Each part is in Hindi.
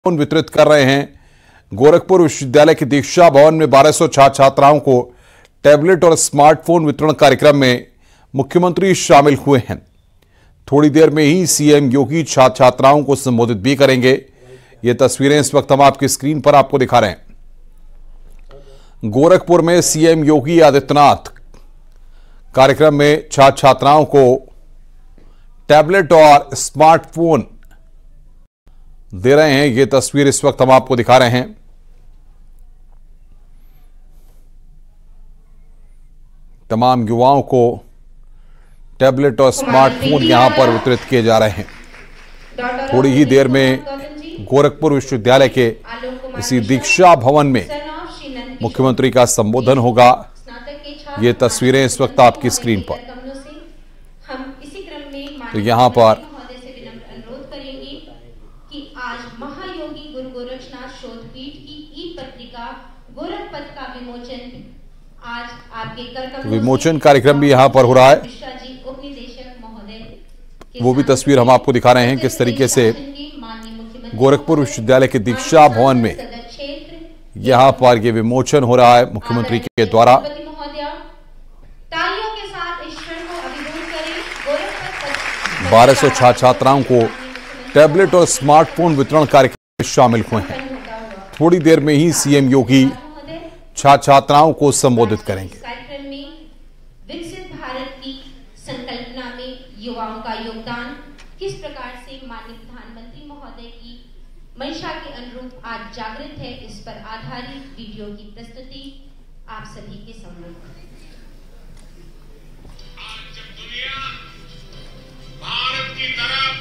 वितरित कर रहे हैं। गोरखपुर विश्वविद्यालय के दीक्षा भवन में 1200 छात्र छात्राओं को टैबलेट और स्मार्टफोन वितरण कार्यक्रम में मुख्यमंत्री शामिल हुए हैं। थोड़ी देर में ही सीएम योगी छात्र छात्राओं को संबोधित भी करेंगे। ये तस्वीरें इस वक्त हम आपकी स्क्रीन पर आपको दिखा रहे हैं। गोरखपुर में सीएम योगी आदित्यनाथ कार्यक्रम में छात्र छात्राओं को टैबलेट और स्मार्टफोन दे रहे हैं। ये तस्वीर इस वक्त हम आपको दिखा रहे हैं। तमाम युवाओं को टैबलेट और स्मार्टफोन यहां पर वितरित किए जा रहे हैं। थोड़ी ही देर में गोरखपुर विश्वविद्यालय के इसी दीक्षा भवन में मुख्यमंत्री का संबोधन होगा। ये तस्वीरें इस वक्त आपकी स्क्रीन पर। तो यहां पर आज महायोगी गुरु गोरक्षनाथ शोधपीठ की ई पत्रिका गोरखपथ का विमोचन आज आपके कर विमोचन कार्यक्रम भी यहां पर हो रहा है। वो भी तस्वीर हम आपको दिखा रहे हैं किस तरीके से गोरखपुर विश्वविद्यालय के दीक्षा भवन में यहां पर ये विमोचन हो रहा है मुख्यमंत्री के द्वारा। 1200 छात्र छात्राओं को टैबलेट और स्मार्टफोन वितरण कार्यक्रम में शामिल हुए हैं। थोड़ी देर में ही सीएम योगी छात्र छात्राओं को संबोधित करेंगे। कार्यक्रम में विकसित भारत की संकल्पना में युवाओं का योगदान किस प्रकार से माननीय प्रधानमंत्री महोदय की मंशा के अनुरूप आज जागृत है, इस पर आधारित वीडियो की प्रस्तुति आप सभी के सम्मुख। आज जब दुनिया भारत की तरफ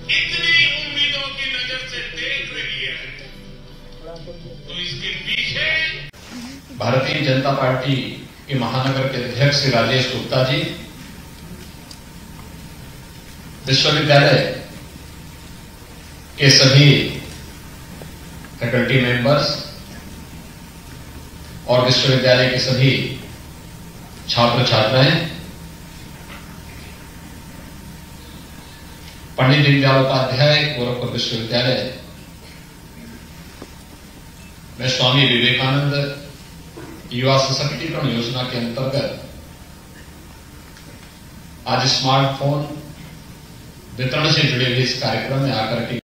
इतनी उम्मीदों की नजर से देख रही है, तो इसके पीछे भारतीय जनता पार्टी के महानगर के अध्यक्ष श्री राजेश गुप्ता जी, विश्वविद्यालय के सभी फैकल्टी मेंबर्स और विश्वविद्यालय के सभी छात्र छात्राएं, पंडित दीनदयाल उपाध्याय गोरखपुर विश्वविद्यालय में स्वामी विवेकानंद युवा सशक्तिकरण योजना के अंतर्गत आज स्मार्टफोन वितरण से जुड़े हुए इस कार्यक्रम में आकर के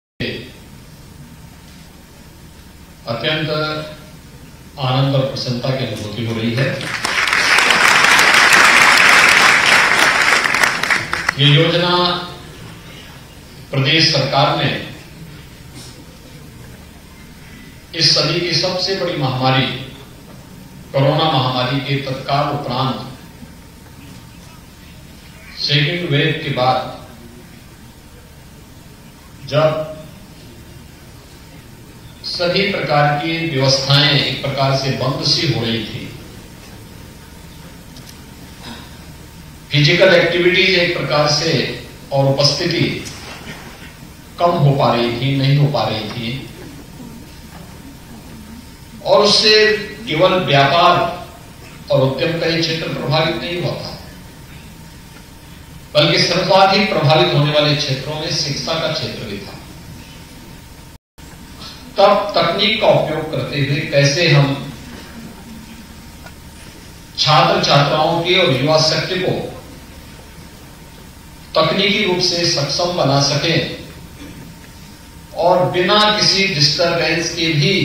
अत्यंत आनंद और प्रसन्नता की अनुभूति हो रही है। ये योजना प्रदेश सरकार ने इस सदी की सबसे बड़ी महामारी कोरोना महामारी के तत्काल उपरांत सेकेंड वेव के बाद जब सभी प्रकार की व्यवस्थाएं एक प्रकार से बंद सी हो रही थी, फिजिकल एक्टिविटीज एक प्रकार से और उपस्थिति कम हो पा रही थी, नहीं हो पा रही थी, और उससे केवल व्यापार और उद्यम का ही क्षेत्र प्रभावित नहीं हुआ था, बल्कि सर्वाधिक प्रभावित होने वाले क्षेत्रों में शिक्षा का क्षेत्र भी था। तब तकनीक का उपयोग करते हुए कैसे हम छात्र छात्राओं की और युवा शक्ति को तकनीकी रूप से सक्षम बना सके और बिना किसी डिस्टरबेंस के भी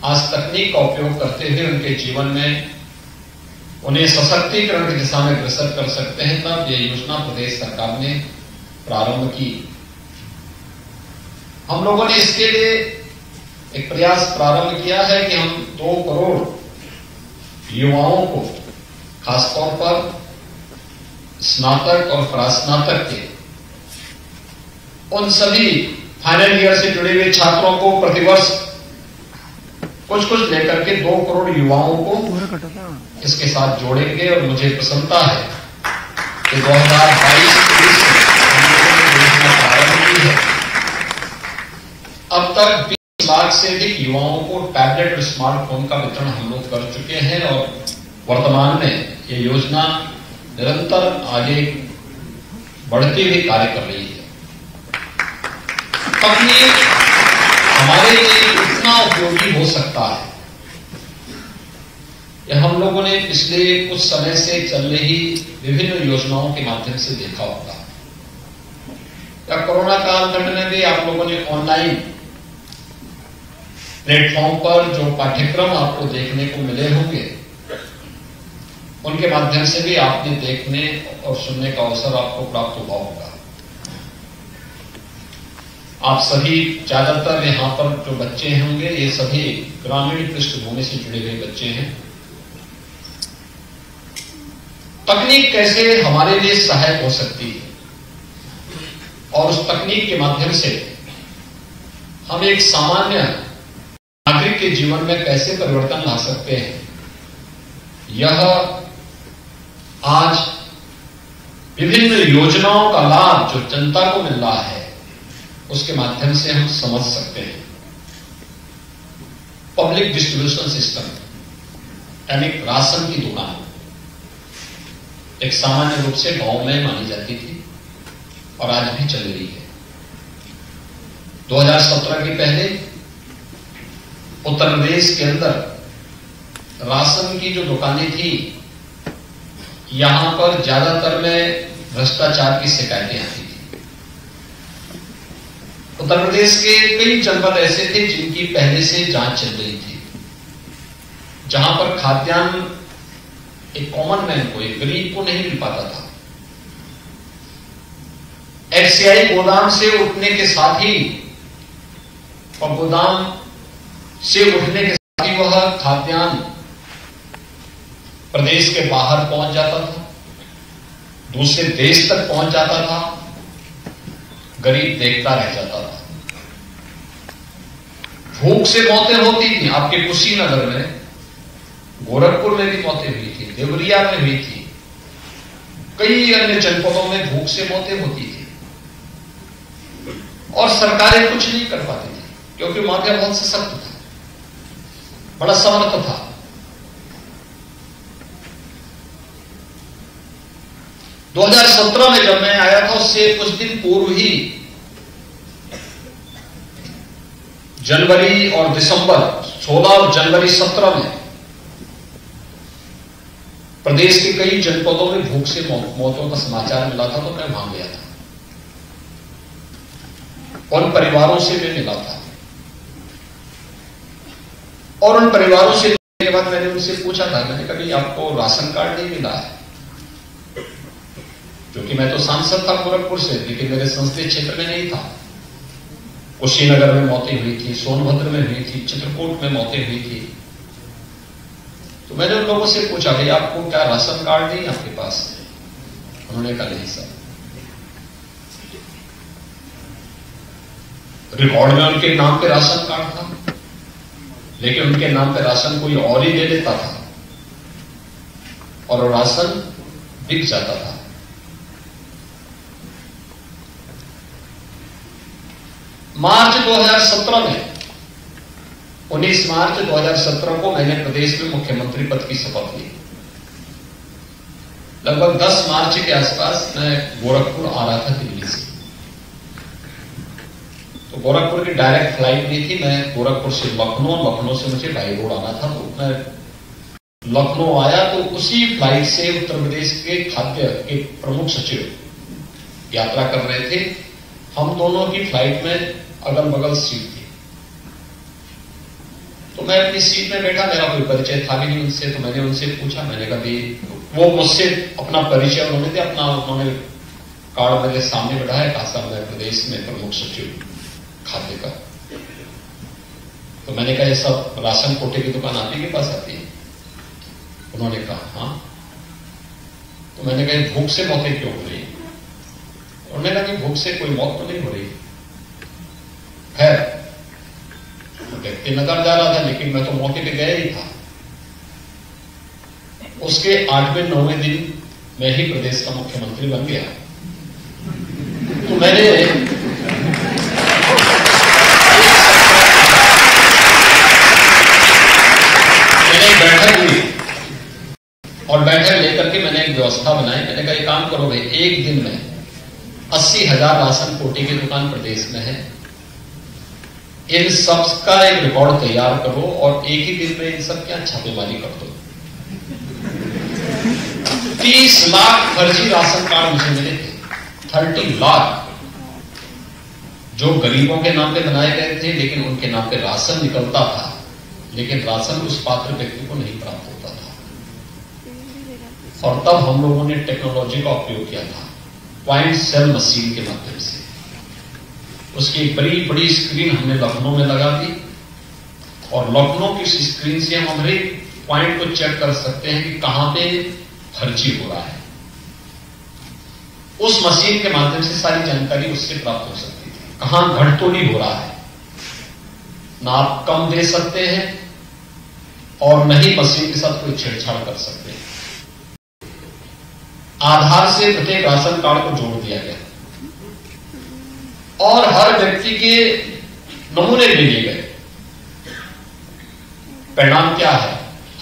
आज तकनीक का उपयोग करते हुए उनके जीवन में उन्हें सशक्तिकरण की दिशा में अग्रसर कर सकते हैं, तब यह योजना प्रदेश सरकार ने प्रारंभ की। हम लोगों ने इसके लिए एक प्रयास प्रारंभ किया है कि हम 2 करोड़ युवाओं को खासतौर पर स्नातक और परास्नातक के उन सभी फाइनल ईयर से जुड़े हुए छात्रों को प्रतिवर्ष कुछ लेकर के 2 करोड़ युवाओं को इसके साथ जोड़ेंगे। और मुझे प्रसन्नता है कि 2022-23 प्रारंभ की है। अब तक 20 लाख से अधिक युवाओं को टैबलेट और स्मार्टफोन का वितरण हम लोग कर चुके हैं और वर्तमान में ये योजना निरंतर आगे बढ़ती हुई कार्य कर रही है। तकनीक हमारे लिए कितना उपयोगी हो सकता है, यह हम लोगों ने पिछले कुछ समय से चल रही विभिन्न योजनाओं के माध्यम से देखा होगा। या कोरोना कालखंड में भी आप लोगों ने ऑनलाइन प्लेटफॉर्म पर जो पाठ्यक्रम आपको देखने को मिले होंगे, उनके माध्यम से भी आपने देखने और सुनने का अवसर आपको प्राप्त हुआ होगा। आप सभी ज्यादातर यहां पर जो बच्चे होंगे, ये सभी ग्रामीण पृष्ठभूमि से जुड़े हुए बच्चे हैं। तकनीक कैसे हमारे लिए सहायक हो सकती है और उस तकनीक के माध्यम से हम एक सामान्य नागरिक के जीवन में कैसे परिवर्तन ला सकते हैं, यह आज विभिन्न योजनाओं का लाभ जो जनता को मिल रहा है, उसके माध्यम से हम समझ सकते हैं। पब्लिक डिस्ट्रीब्यूशन सिस्टम यानी राशन की दुकान एक सामान्य रूप से गांव में मानी जाती थी और आज भी चल रही है। 2017 के पहले उत्तर प्रदेश के अंदर राशन की जो दुकानें थी, यहां पर ज्यादातर में भ्रष्टाचार की शिकायतें आती थी। उत्तर प्रदेश के कई जनपद ऐसे थे जिनकी पहले से जांच चल रही थी, जहां पर खाद्यान्न एक कॉमन मैन को, एक गरीब को नहीं मिल पाता था। एफसीआई गोदाम से उठने के साथ ही और गोदाम से उठने के साथ ही वह खाद्यान्न प्रदेश के बाहर पहुंच जाता था, दूसरे देश तक पहुंच जाता था, गरीब देखता रह जाता था। भूख से मौतें होती थी। आपके कुशीनगर में, गोरखपुर में भी मौतें हुई थी, देवरिया में हुई थी, कई अन्य जनपदों में भूख से मौतें होती थी और सरकारें कुछ नहीं कर पाती थी, क्योंकि माफिया बहुत सशक्त था, बड़ा समर्थ था। दो 2017 में जब मैं आया था, उससे कुछ दिन पूर्व ही जनवरी और दिसंबर 16 और जनवरी 17 में प्रदेश के कई जनपदों में भूख से मौतों का समाचार मिला था, तो मैं वहां गया था और परिवारों से मैं मिला था। और उन परिवारों से मिलने के बाद मैंने उनसे पूछा था, मैंने कभी आपको राशन कार्ड नहीं मिला है? क्योंकि मैं तो सांसद था गोरखपुर से, लेकिन मेरे संसदीय क्षेत्र में नहीं था। कुशीनगर में मौतें हुई थी, सोनभद्र में हुई थी, चित्रकूट में मौतें हुई थी। तो मैंने उन लोगों से पूछा, भाई आपको क्या राशन कार्ड नहीं आपके पास? उन्होंने कहा नहीं सर। रिकॉर्ड में उनके नाम पे राशन कार्ड था, लेकिन उनके नाम पे राशन कोई और ही दे देता था और राशन बिक जाता था। मार्च 2017 में 19 मार्च 2017 को मैंने प्रदेश में मुख्यमंत्री पद की शपथ ली। लगभग 10 मार्च के आसपास मैं गोरखपुर आ रहा था दिल्ली से। तो गोरखपुर की डायरेक्ट फ्लाइट नहीं थी, मैं गोरखपुर से लखनऊ, लखनऊ से मुझे बाई रोड आना था। तो मैं लखनऊ आया तो उसी फ्लाइट से उत्तर प्रदेश के खाद्य के प्रमुख सचिव यात्रा कर रहे थे। हम दोनों की फ्लाइट में अगल बगल सीट थी। तो मैं अपनी सीट में बैठा, मेरा कोई परिचय था भी नहीं उनसे। तो मैंने उनसे पूछा, मैंने कहा भी वो मुझसे अपना परिचय उन्होंने दिया, उन्होंने कार्ड मेरे सामने बढ़ाया, कहा साहब मैं प्रदेश में प्रमुख सचिव खाद्य का। तो मैंने कहा ये सब राशन कोटे की दुकान आप ही के पास आती है? उन्होंने कहा हाँ। तो मैंने कहा भूख से मौतें क्यों हो रही? उन्होंने कहा कि भूख से कोई मौत तो नहीं हो रही है। व्यक्ति नगर जा रहा था, लेकिन मैं तो मौके पे गया ही था। उसके 8वें 9वें दिन मैं ही प्रदेश का मुख्यमंत्री बन गया। तो मैंने बैठक ली और बैठक लेकर के मैंने एक व्यवस्था बनाई। मैंने कहा एक काम करो भाई, एक दिन में 80,000 राशन कोटे की दुकान प्रदेश में है, इन सब का एक रिकॉर्ड तैयार करो और एक ही दिन में इन सब क्या छापेमारी कर दो। 30 लाख फर्जी राशन कार्ड मुझे मिले थे, 30 लाख जो गरीबों के नाम पे बनाए गए थे, लेकिन उनके नाम पे राशन निकलता था, लेकिन राशन उस पात्र व्यक्ति को नहीं प्राप्त होता था। और तब हम लोगों ने टेक्नोलॉजी का उपयोग किया था, पॉइंट सेल मशीन के माध्यम से। उसकी एक बड़ी बड़ी स्क्रीन हमने लखनऊ में लगा दी और लखनऊ की स्क्रीन से हम हर एक पॉइंट को चेक कर सकते हैं कि कहां पे फर्जी हो रहा है। उस मशीन के माध्यम से सारी जानकारी उससे प्राप्त हो सकती थी, कहां घटतोली हो रहा है। ना आप कम दे सकते हैं और न ही मशीन के साथ कोई छेड़छाड़ कर सकते हैं। आधार से प्रत्येक राशन कार्ड को जोड़ दिया गया और हर व्यक्ति के नमूने ले लिए गए। परिणाम क्या है?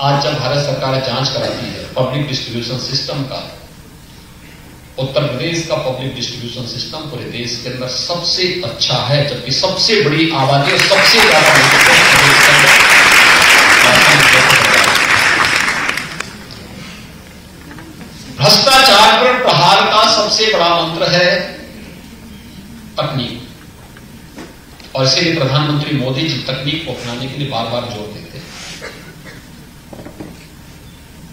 आज जब भारत सरकार जांच कराती है पब्लिक डिस्ट्रीब्यूशन सिस्टम का, उत्तर प्रदेश का पब्लिक डिस्ट्रीब्यूशन सिस्टम पूरे देश के अंदर सबसे अच्छा है, जबकि सबसे बड़ी आबादी और सबसे ज्यादा भ्रष्टाचार पर प्रहार का सबसे बड़ा मंत्र है तकनीक, और इसीलिए प्रधानमंत्री मोदी जी तकनीक को अपनाने के लिए बार बार जोर देते हैं।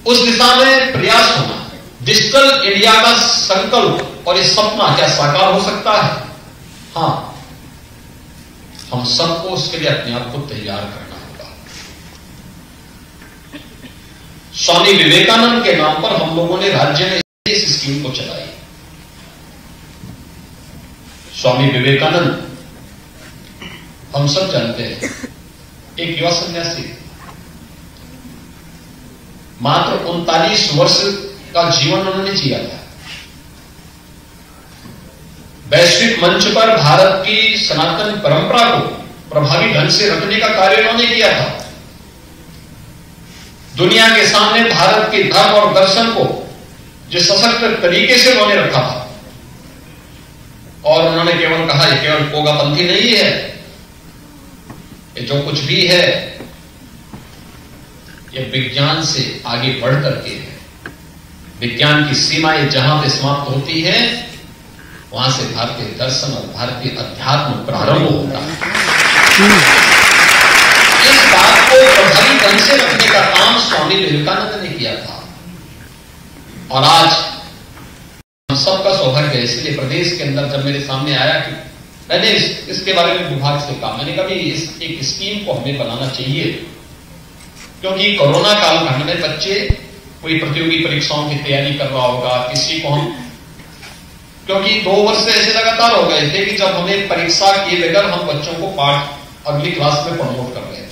उस दिशा में प्रयास होना, डिजिटल इंडिया का संकल्प और ये सपना क्या साकार हो सकता है? हां, हम सबको उसके लिए अपने आप को तैयार करना होगा। स्वामी विवेकानंद के नाम पर हम लोगों ने राज्य में इस स्कीम को चलाई। स्वामी विवेकानंद हम सब जानते हैं, एक युवा सन्यासी, मात्र 39 वर्ष का जीवन उन्होंने जिया था। वैश्विक मंच पर भारत की सनातन परंपरा को प्रभावी ढंग से रखने का कार्य उन्होंने किया था। दुनिया के सामने भारत के धर्म और दर्शन को जिस सशक्त तरीके से उन्होंने रखा था, और उन्होंने केवल कहा ये केवल पोगापंथी नहीं है, ये जो कुछ भी है ये विज्ञान से आगे बढ़ करके है। विज्ञान की सीमाएं जहां पे समाप्त होती है वहां से भारतीय दर्शन और भारतीय अध्यात्म प्रारंभ होता है। इस बात को प्रभावी ढंग से रखने का काम स्वामी विवेकानंद ने किया था, और आज हम सबका सौभाग्य है। इसलिए प्रदेश के अंदर जब मेरे सामने आया कि मैंने इसके बारे में विभाग से कहा, मैंने कहा इस एक स्कीम को हमें बनाना चाहिए, क्योंकि कोरोना कालखंड में बच्चे कोई प्रतियोगी परीक्षाओं की तैयारी कर रहा होगा, किसी को हम, क्योंकि 2 वर्ष से ऐसे लगातार हो गए थे कि जब हमें परीक्षा किए बगैर हम बच्चों को पाठ अगली क्लास में प्रमोट कर रहे थे।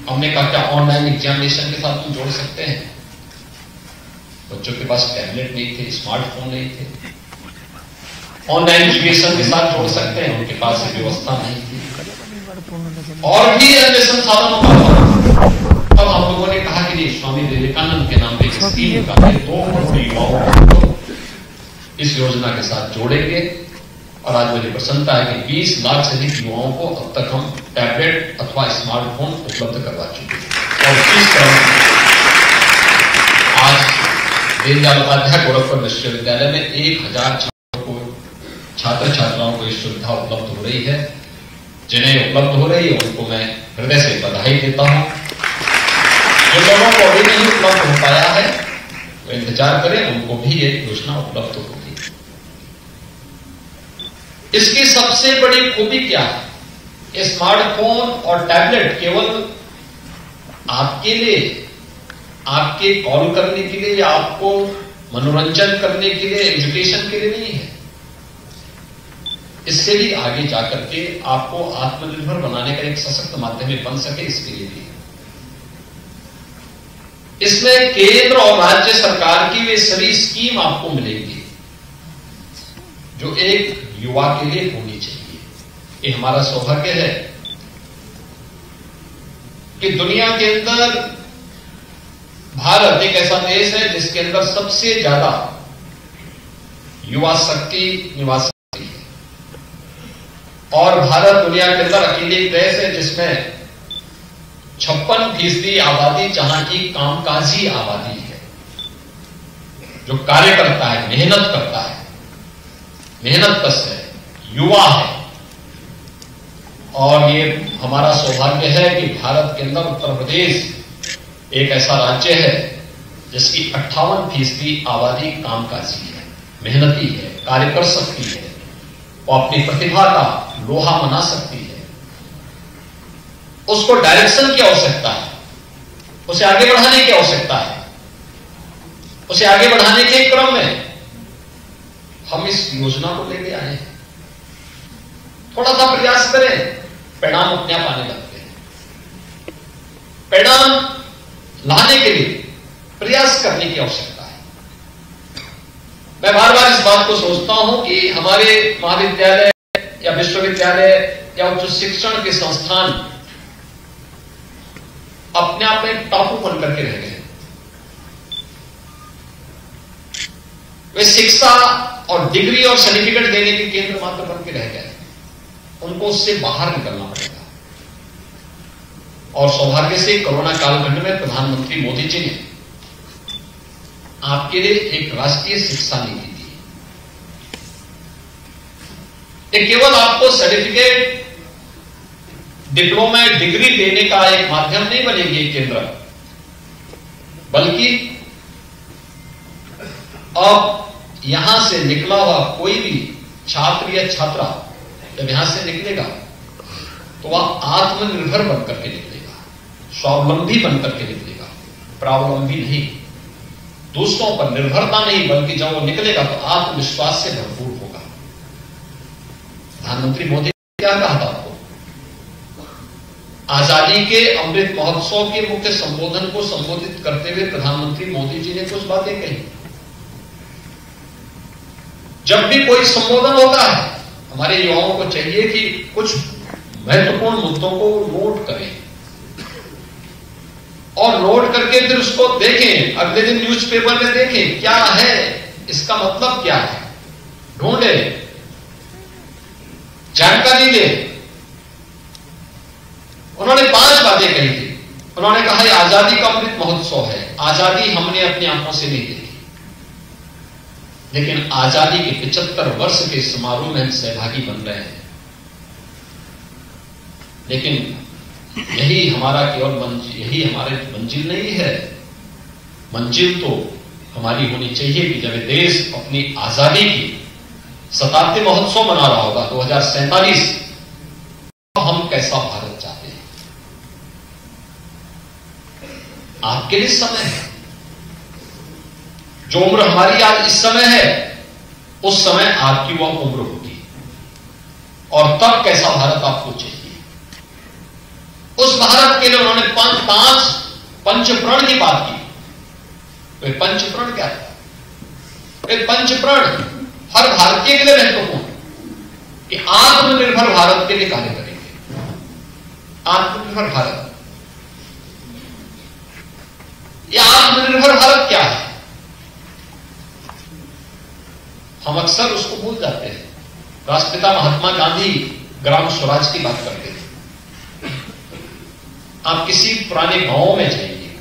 हमने कहा क्या ऑनलाइन एग्जामिनेशन के साथ हम जोड़ सकते हैं? बच्चों के पास टैबलेट नहीं थे, स्मार्टफोन नहीं थे, ऑनलाइन एजुकेशन के साथ जोड़ सकते हैं, उनके पास व्यवस्था नहीं थी और भी अन्य संसाधनों का। तब हम लोगों ने कहा कि स्वामी विवेकानंद के नाम पे स्कीम निकाले, 2 करोड़ युवाओं को इस योजना के साथ जोड़ेंगे। और आज मुझे प्रसन्नता है कि 20 लाख से अधिक युवाओं को अब तक हम टैबलेट अथवा स्मार्टफोन उपलब्ध करवा चुके हैं। और इस तरह आज दीनदयाल उपाध्याय गोरखपुर विश्वविद्यालय में 1000 छात्र छात्राओं को इस सुविधा उपलब्ध हो रही है। जिन्हें उपलब्ध हो रही है उनको मैं हृदय से बधाई देता हूं। जो लोगों को अभी नहीं उपलब्ध हो पाया है वो इंतजार करें, उनको भी ये योजना उपलब्ध होगी। इसकी सबसे बड़ी खूबी क्या है? स्मार्टफोन और टैबलेट केवल आपके लिए, आपके कॉल करने के लिए या आपको मनोरंजन करने के लिए, एजुकेशन के लिए नहीं है। इससे भी आगे जाकर के आपको आत्मनिर्भर बनाने का एक सशक्त माध्यम बन सके, इसके लिए भी इसमें केंद्र और राज्य सरकार की वे सभी स्कीम आपको मिलेंगी जो एक युवा के लिए होनी चाहिए। ये हमारा सौभाग्य है कि दुनिया के अंदर भारत एक ऐसा देश है जिसके अंदर सबसे ज्यादा युवा शक्ति निवास करती है और भारत दुनिया के अंदर अकेले एक देश है जिसमें 56% आबादी जहां की कामकाजी आबादी है, जो कार्य करता है, मेहनत करता है, मेहनत कश है, युवा है। और ये हमारा सौभाग्य है कि भारत के अंदर उत्तर प्रदेश एक ऐसा राज्य है जिसकी 58% आबादी कामकाजी है, मेहनती है, कार्य कर सकती है, वो अपनी प्रतिभा का लोहा मना सकती है। उसको डायरेक्शन की आवश्यकता है, उसे आगे बढ़ाने की आवश्यकता है। उसे आगे बढ़ाने के क्रम में हम इस योजना को लेके आए हैं। थोड़ा सा प्रयास करें, परिणाम अपने आप आने लगते हैं। परिणाम लाने के लिए प्रयास करने की आवश्यकता है। मैं बार बार इस बात को सोचता हूं कि हमारे महाविद्यालय या विश्वविद्यालय या उच्च शिक्षण के संस्थान अपने आप में टापू बन करके रह गए। वे शिक्षा और डिग्री और सर्टिफिकेट देने के केंद्र मात्र बन के रह गए। उनको उससे बाहर निकलना पड़ेगा। और सौभाग्य से कोरोना कालखंड में प्रधानमंत्री मोदी जी ने आपके लिए एक राष्ट्रीय शिक्षा नीति दी। ये केवल आपको सर्टिफिकेट, डिप्लोमा, डिग्री देने का एक माध्यम नहीं बनेगी केंद्र, बल्कि अब यहां से निकला हुआ कोई भी छात्र या छात्रा जब यहां से निकलेगा तो वह आत्मनिर्भर बनकर के निकलेगा, स्वावलंबी बनकर के निकलेगा, प्रावलंबी नहीं, दूसरों पर निर्भरता नहीं, बल्कि जब वो निकलेगा तो आत्मविश्वास से भरपूर होगा। प्रधानमंत्री मोदी ने क्या कहा था आपको? आजादी के अमृत महोत्सव के मुख्य संबोधन को संबोधित करते हुए प्रधानमंत्री मोदी जी ने कुछ बातें कही। जब भी कोई संबोधन होता है, हमारे युवाओं को चाहिए कि कुछ महत्वपूर्ण मुद्दों को नोट करें और नोट करके फिर उसको देखें, अगले दिन न्यूज़पेपर में देखें क्या है, इसका मतलब क्या है, ढूंढे, जानकारी ले। उन्होंने 5 बातें कही थी। उन्होंने कहा यह आजादी का अमृत महोत्सव है। आजादी हमने अपनी आंखों से नहीं देखी, लेकिन आजादी के 75 वर्ष के समारोह में हम सहभागी बन रहे हैं। लेकिन यही हमारा केवल यही हमारे मंजिल नहीं है। मंजिल तो हमारी होनी चाहिए कि जब देश अपनी आजादी की शताब्दी महोत्सव मना रहा होगा 2047, तो हम कैसा भारत चाहते हैं। आपके लिए समय है। जो उम्र हमारी आज इस समय है, उस समय आपकी वह उम्र होगी, और तब कैसा भारत आपको चाहिए। उस भारत के लिए उन्होंने 5 पंचप्रण की बात की। वे पंचप्रण क्या था? वे पंचप्रण हर भारतीय के लिए महत्वपूर्ण कि आत्मनिर्भर भारत के लिए कार्य करेंगे। आत्मनिर्भर भारत, यह आत्मनिर्भर भारत क्या है? हम अक्सर उसको भूल जाते हैं। राष्ट्रपिता महात्मा गांधी ग्राम स्वराज की बात करते थे। आप किसी पुराने गांव में जाइए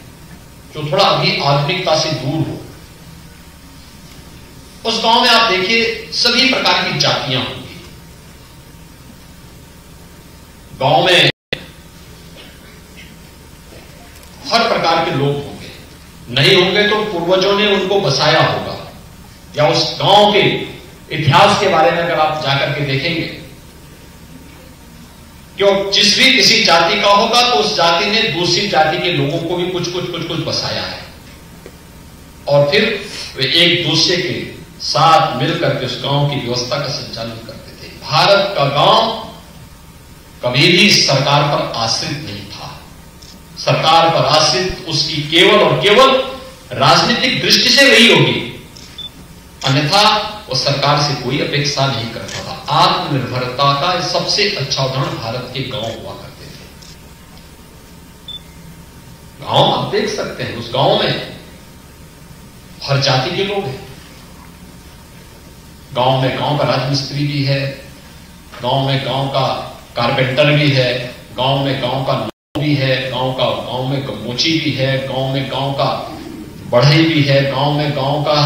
जो थोड़ा अभी आधुनिकता से दूर हो, उस गांव में आप देखिए सभी प्रकार की जातियां होंगी। गांव में हर प्रकार के लोग होंगे, नहीं होंगे तो पूर्वजों ने उनको बसाया होगा, या उस गांव के इतिहास के बारे में अगर आप जाकर के देखेंगे, क्यों जिस भी किसी जाति का होगा तो उस जाति ने दूसरी जाति के लोगों को भी कुछ बसाया है, और फिर वे एक दूसरे के साथ मिलकर के उस गांव की व्यवस्था का संचालन करते थे। भारत का गांव कभी भी सरकार पर आश्रित नहीं था। सरकार पर आश्रित उसकी केवल और केवल राजनीतिक दृष्टि से रही होगी, अन्यथा वो सरकार से कोई अपेक्षा नहीं करता था। आत्मनिर्भरता का सबसे अच्छा उदाहरण भारत के गांव हुआ करते थे। गांव आप देख सकते हैं, उस गांव में हर जाति के लोग हैं। गांव में गांव का राजमिस्त्री भी है, गांव में गांव का कारपेंटर भी है, गांव में गांव का नाव भी है, गांव में मोची भी है, गांव में गांव का बढ़ई भी है, गांव में गांव का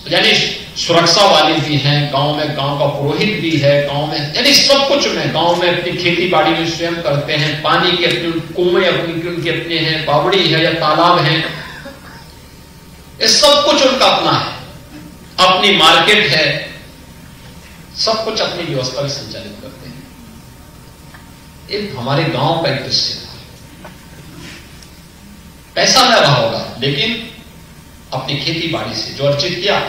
यानी सुरक्षा वाले भी हैं, गांव में गांव का पुरोहित भी है, गांव में यानी सब कुछ में गांव में अपनी खेती बाड़ी में स्वयं करते हैं, पानी के अपने कुएं उनके अपने हैं, बावड़ी है या तालाब है, ये सब कुछ उनका अपना है, अपनी मार्केट है, सब कुछ अपनी व्यवस्था में संचालित करते हैं। एक हमारे गांव का एक दृश्य था। पैसा न रहा होगा लेकिन अपनी खेती बाड़ी से जो अर्जित किया,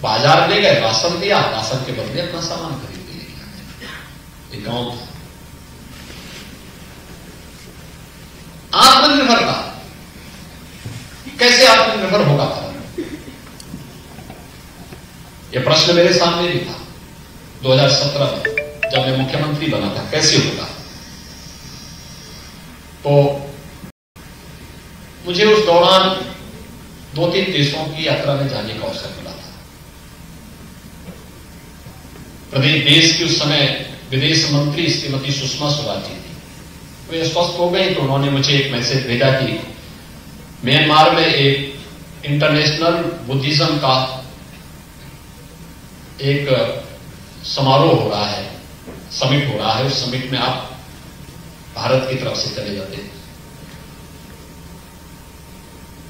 बाजार ले गए, राशन दिया, राशन के बदले अपना सामान खरीद के लेके आ गए। एक गांव था। आत्मनिर्भरता कैसे आत्मनिर्भर होगा था, यह प्रश्न मेरे सामने भी था 2017 में जब मैं मुख्यमंत्री बना था, कैसे होगा। तो मुझे उस दौरान 2-3 देशों की यात्रा में जाने का अवसर मिला था। प्रदेश देश की उस समय विदेश मंत्री श्रीमती सुषमा स्वराज जी थी, वे स्वस्थ हो गई तो उन्होंने मुझे एक मैसेज भेजा कि म्यांमार में एक इंटरनेशनल बुद्धिज्म का एक समारोह हो रहा है, समिट हो रहा है, उस समिट में आप भारत की तरफ से चले जाते हैं।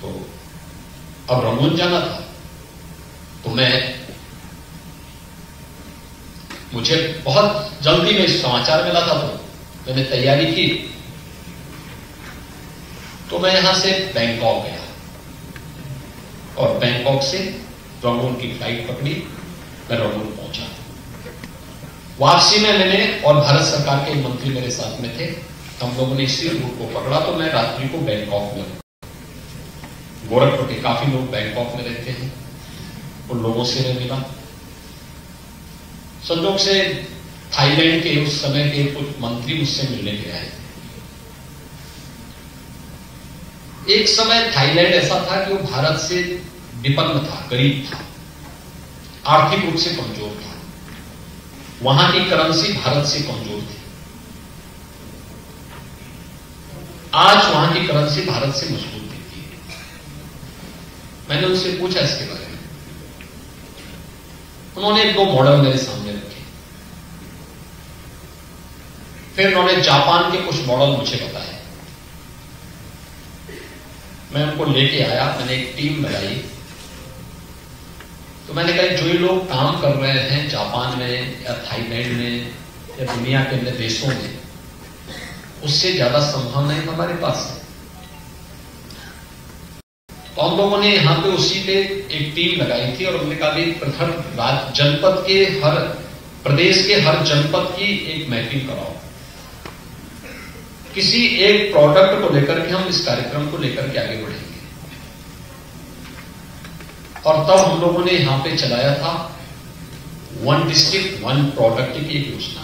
तो अब रंगून जाना था, तो मुझे बहुत जल्दी में समाचार मिला था, तो मैंने तैयारी की। तो मैं यहां से बैंकॉक गया और बैंकॉक से रंगून की फ्लाइट पकड़ी, मैं रंगून पहुंचा। वापसी में मैंने और भारत सरकार के मंत्री मेरे साथ में थे, हम लोगों ने इसी रूट को पकड़ा। तो मैं रात्रि को बैंकॉक में, गोरखपुर के काफी लोग बैंकॉक में रहते हैं, उन लोगों से मैं मिला। संयोग से थाईलैंड के उस समय के कुछ मंत्री मुझसे मिलने के आए थे। एक समय थाईलैंड ऐसा था कि वो भारत से विपन्न था, गरीब था, आर्थिक रूप से कमजोर था, वहां की करेंसी भारत से कमजोर थी। आज वहां की करेंसी भारत से मजबूत दिखती है। मैंने उनसे पूछा इसके बारे में, उन्होंने 2 मॉडल मेरे सामने रखे, फिर उन्होंने जापान के कुछ मॉडल मुझे बताए। मैं उनको लेके आया, मैंने एक टीम बनाई। तो मैंने कहा जो ये लोग काम कर रहे हैं जापान में या थाईलैंड में या दुनिया के अन्य देशों में, उससे ज्यादा संभावनाएं हमारे पास है। तो हम लोगों ने यहां पे उसी पे एक टीम लगाई थी और हमने कहा प्रथम जनपद के हर प्रदेश के हर जनपद की एक मैपिंग कराओ, किसी एक प्रोडक्ट को लेकर के हम इस कार्यक्रम को लेकर के आगे बढ़ेंगे। और तब हम लोगों ने यहां पे चलाया था 1 डिस्ट्रिक्ट 1 प्रोडक्ट की एक योजना।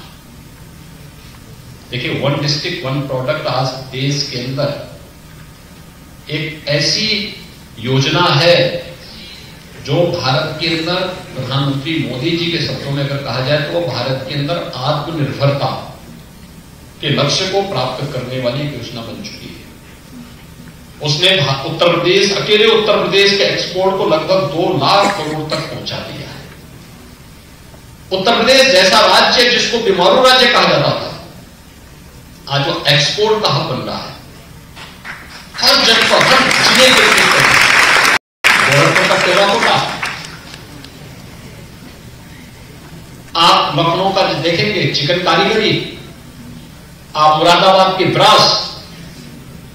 देखिए 1 डिस्ट्रिक्ट 1 प्रोडक्ट आज देश के अंदर एक ऐसी योजना है जो भारत के अंदर प्रधानमंत्री मोदी जी के शब्दों में अगर कहा जाए तो वो भारत के अंदर आत्मनिर्भरता के लक्ष्य को प्राप्त करने वाली एक योजना बन चुकी है। उसने उत्तर प्रदेश, अकेले उत्तर प्रदेश के एक्सपोर्ट को लगभग 2 लाख करोड़ तक पहुंचा दिया है। उत्तर प्रदेश जैसा राज्य जिसको बीमारू राज्य कहा जाता था, आज वो एक्सपोर्ट का हब बन रहा है। हर जनपद, हर जिले के गोरखपुर का टेराकोटा, आप लखनऊ का देखेंगे चिकन कारीगरी, आप मुरादाबाद की ब्रास,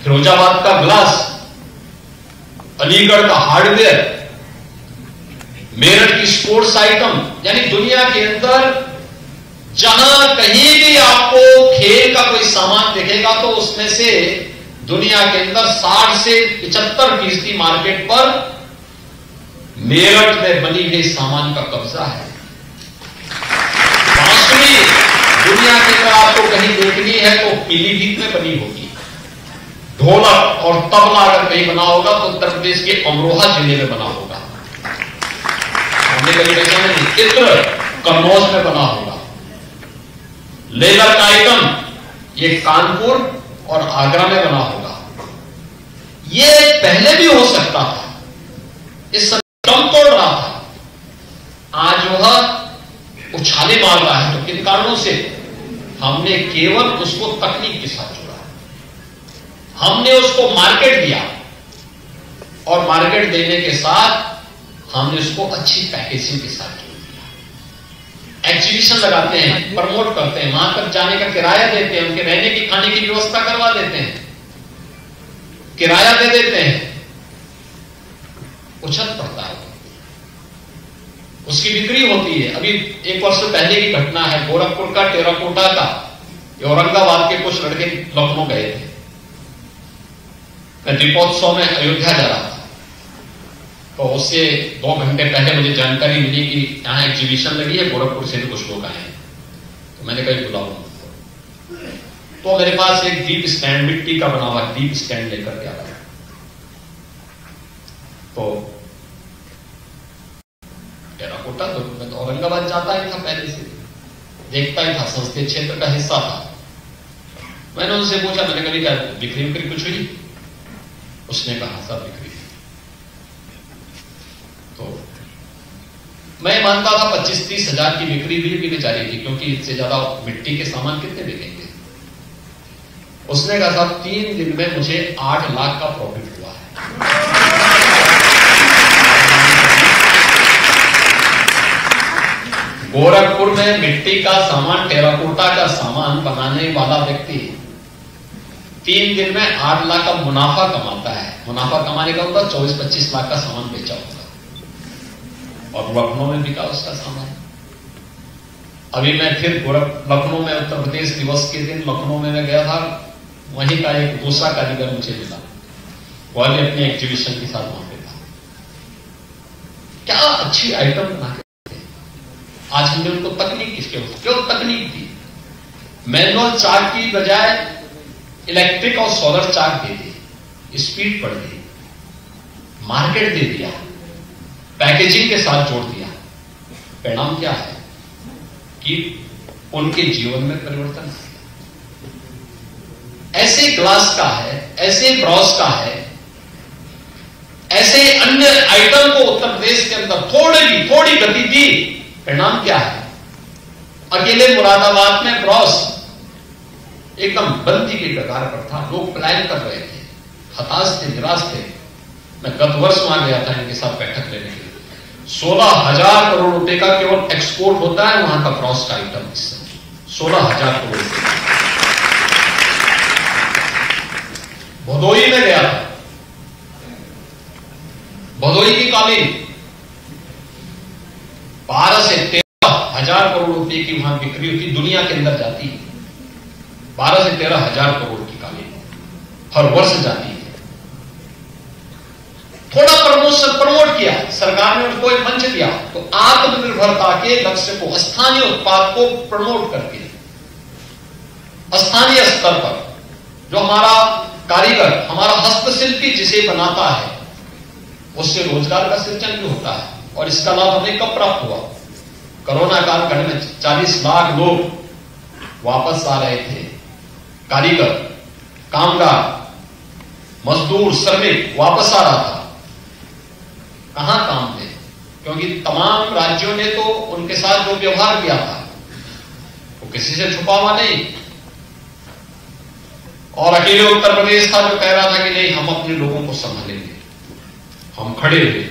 फिरोजाबाद का ग्लास, अलीगढ़ का हार्डवेयर, मेरठ की स्पोर्ट्स आइटम, यानी दुनिया के अंदर जहां कहीं भी आपको खेल का कोई सामान दिखेगा तो उसमें से दुनिया के अंदर 60 से 75% मार्केट पर मेरठ में बनी हुई सामान का कब्जा है। बांसुरी दुनिया के अंदर आपको कहीं देखनी है तो पीलीभीत में बनी होगी। ढोलक और तबला अगर कहीं बना होगा तो उत्तर प्रदेश के अमरोहा जिले में बना होगा। हमने कभी देखा नहीं, इत्र कन्नौज में बना होगा। लेजर का आइटम ये कानपुर और आगरा में बना होगा। ये पहले भी हो सकता था, इस दम तोड़ रहा था। आज वह उछाले मार रहा है। तो किन कारणों से? हमने केवल उसको तकनीक के साथ जोड़ा, हमने उसको मार्केट दिया और मार्केट देने के साथ हमने उसको अच्छी पैकेजिंग के साथ जोड़ दिया। एग्जीबिशन लगाते हैं, प्रमोट करते हैं, वहां तक जाने का किराया देते हैं, उनके रहने की खाने की व्यवस्था करवा देते हैं, किराया दे देते हैं, उछल पड़ता है, उसकी बिक्री होती है। अभी 1 वर्ष पहले की घटना है, गोरखपुर का टेराकोटा का, औरंगाबाद के कुछ लड़के लखनऊ गए थे। मैं दीपोत्सव में अयोध्या जा रहा था, तो उससे 2 घंटे पहले मुझे जानकारी मिली कि यहां एग्जीबिशन लगी है, गोरखपुर से भी कुछ लोग आए हैं। तो मैंने कहा बुलाओ। तो मेरे पास एक दीप स्टैंड, मिट्टी का बना हुआ दीप स्टैंड लेकर के आया। तो टेराकोटा तो मैं तो औरंगाबाद जाता ही था, पहले से देखता ही था, संसदीय क्षेत्र का हिस्सा था। मैंने उनसे पूछा, मैंने कभी क्या बिक्री कुछ हुई? उसने कहा सब बिक्री। तो मैं मानता था 25-30 हजार की बिक्री भी बेचारी थी, क्योंकि इससे ज्यादा मिट्टी के सामान कितने बिकेंगे। उसने कहा साहब 3 दिन में मुझे 8 लाख का प्रॉफिट हुआ है। गोरखपुर में मिट्टी का सामान, टेराकोटा का सामान बनाने वाला व्यक्ति 3 दिन में 8 लाख का मुनाफा कमाता है। मुनाफा कमाने का होगा 24-25 लाख का सामान बेचा होगा, और लखनऊ में बिका उसका सामान। अभी मैं फिर लखनऊ में उत्तर प्रदेश दिवस के दिन लखनऊ में मैं गया था, वहीं का एक दूसरा कारीगर मुझे मिला, वह भी अपने एग्जीबिशन के साथ वहां पे था। क्या अच्छी आइटम बना के आज हमने उनको तकनीक क्यों तकनीक दी? मैनुअल चाक की बजाय इलेक्ट्रिक और सोलर चाक दे दी, स्पीड बढ़ गई, मार्केट दे दिया, पैकेजिंग के साथ जोड़ दिया। परिणाम क्या है कि उनके जीवन में परिवर्तन है। ऐसे ग्लास का है, ऐसे ब्रॉस का है, ऐसे अन्य आइटम को उत्तर प्रदेश के अंदर थोड़ी गति दी। परिणाम क्या है? अकेले मुरादाबाद में ब्रॉस एकदम बंदी के कगार पर था, लोग पलायन कर रहे थे, हताश थे, निराश थे। मैं गत वर्ष वहां गया था इनके साथ बैठक लेने के लिए। 16,000 करोड़ रुपए का केवल एक्सपोर्ट होता है वहां का ब्रॉस का आइटम, 16,000 करोड़ रुपए। भदोई में गया था, भदोई की कालीन 12 से 13,000 करोड़ रुपए की वहां बिक्री होती, दुनिया के अंदर जाती है। 12 से 13,000 करोड़ की कालीन हर वर्ष जाती है। थोड़ा प्रमोट किया सरकार ने, उनको एक मंच दिया, तो आत्मनिर्भरता के लक्ष्य को, स्थानीय उत्पाद को प्रमोट करके स्थानीय स्तर पर जो हमारा कारीगर, हमारा हस्तशिल्पी जिसे बनाता है, उससे रोजगार का सृजन भी होता है। और इसका लाभ हमें कब प्राप्त हुआ? कोरोना कालखंड में 40 लाख लोग वापस आ रहे थे, कारीगर, कामगार, मजदूर, श्रमिक वापस आ रहा था। कहां काम थे? क्योंकि तमाम राज्यों ने तो उनके साथ जो व्यवहार किया था वो किसी से छुपा हुआ नहीं, और अकेले उत्तर प्रदेश था जो कह रहा था कि नहीं हम अपने लोगों को संभालेंगे। हम खड़े हुए